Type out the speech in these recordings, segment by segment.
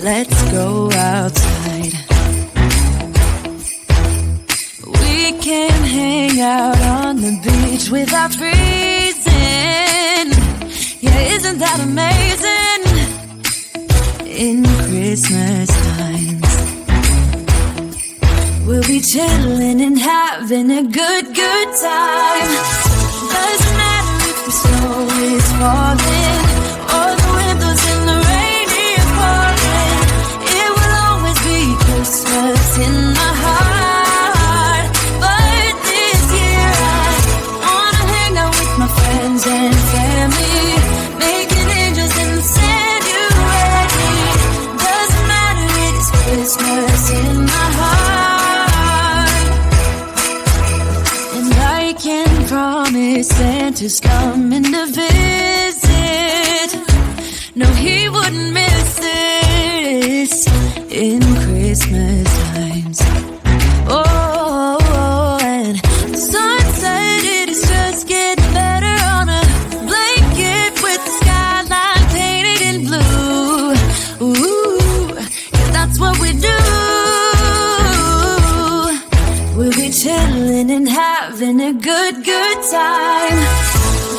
let's go outside. We can hang out on the beach without freezing. Yeah, isn't that amazing? In Christmas times, we'll be chilling and having a good time. Doesn't matter if the snow is falling or the windows in the rain is pouring. It will always be Christmas in my heart. But this year I wanna hang out with my friends and family, making angels in the sanctuary. Doesn't matter, it's Christmas in my heart. And I can promise Santa's coming to visit. No, he wouldn't miss this in Christmas times. Oh, and the sunset, it is just getting better on a blanket with the skyline painted in blue. Ooh, yeah, that's what we do. We'll be chilling and having a good time.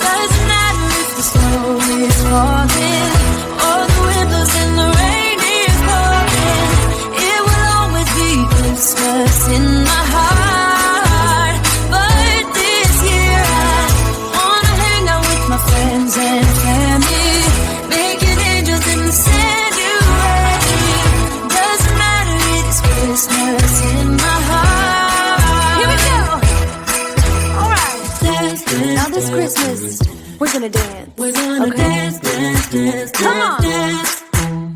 Doesn't matter if the snow is falling or the windows in the rain is pouring. It will always be Christmas in my heart. But this year I wanna hang out with my friends and family, making angels in the sanctuary. Doesn't matter, it's Christmas in my heart. Here we go. All right. Dance, dance, now this Christmas, we're gonna dance. We're gonna dance, dance, dance, come on. Dance.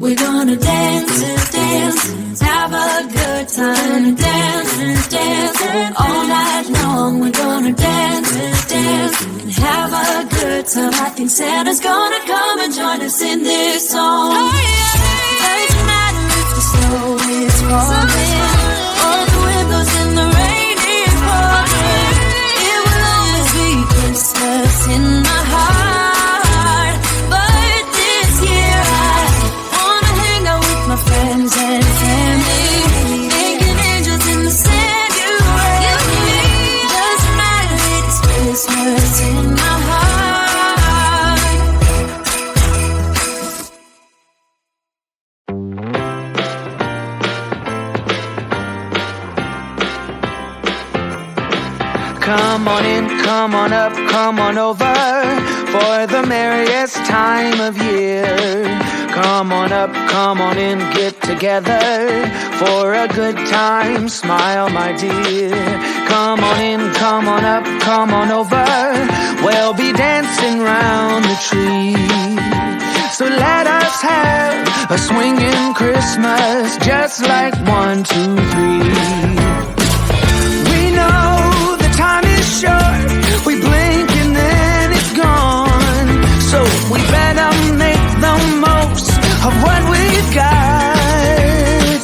We're gonna dance, dance, have a good time. Dance, dance, all night long. We're gonna dance, dance, have a good time. I think Santa's gonna come and join us in this song. Doesn't matter if the snow is falling or the windows in the rain is pouring. It will always be Christmas in my heart. But this year I wanna hang out with my friends and family, making angels in the sanctuary. Doesn't matter, it's Christmas in my heart. Come on in, come on up, come on over for the merriest time of year. Come on up, come on in, get together for a good time. Smile, my dear. Come on in, come on up, come on over. We'll be dancing round the tree. So let us have a swinging Christmas, just like 1, 2, 3. We know the time is short, we blink and then it's gone. So we better make the most of what we've got.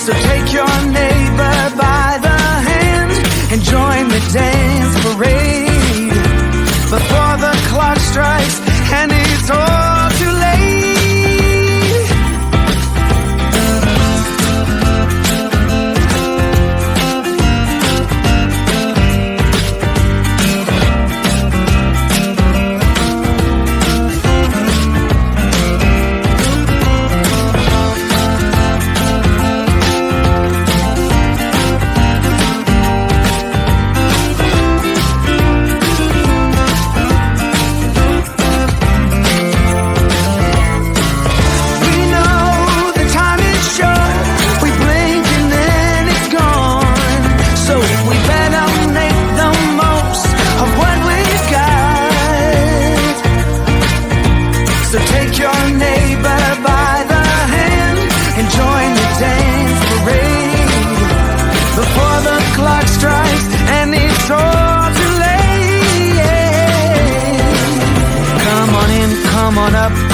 So take your neighbor by the hand and join the dance parade before the clock strikes and it's all too late.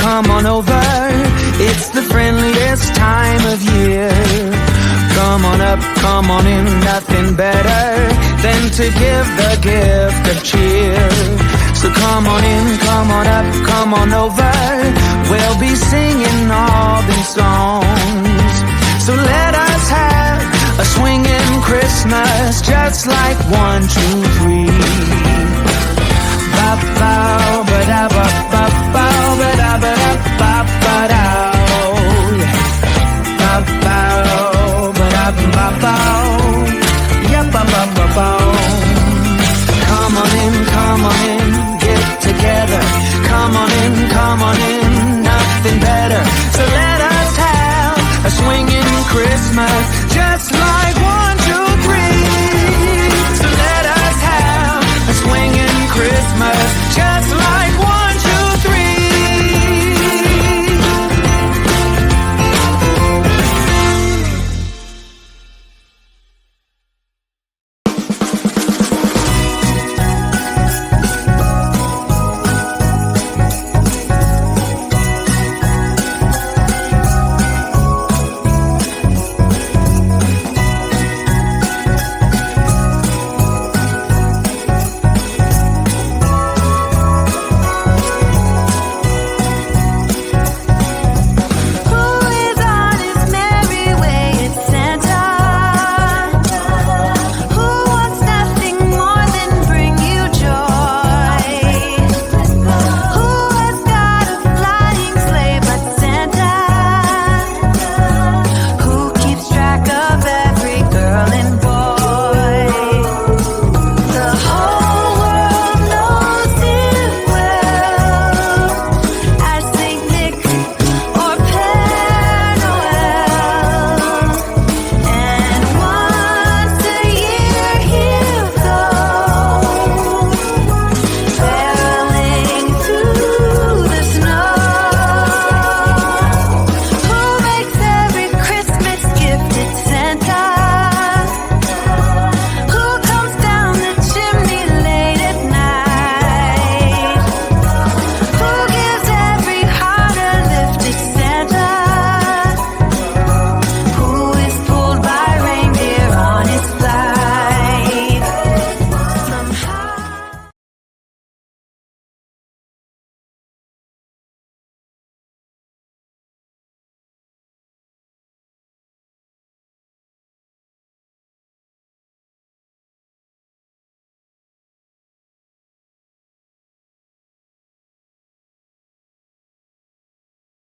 Come on over, it's the friendliest time of year. Come on up, come on in, nothing better than to give the gift of cheer. So come on in, come on up, come on over. We'll be singing all these songs. So let us have a swinging Christmas, just like 1, 2, 3. Ba ba ba da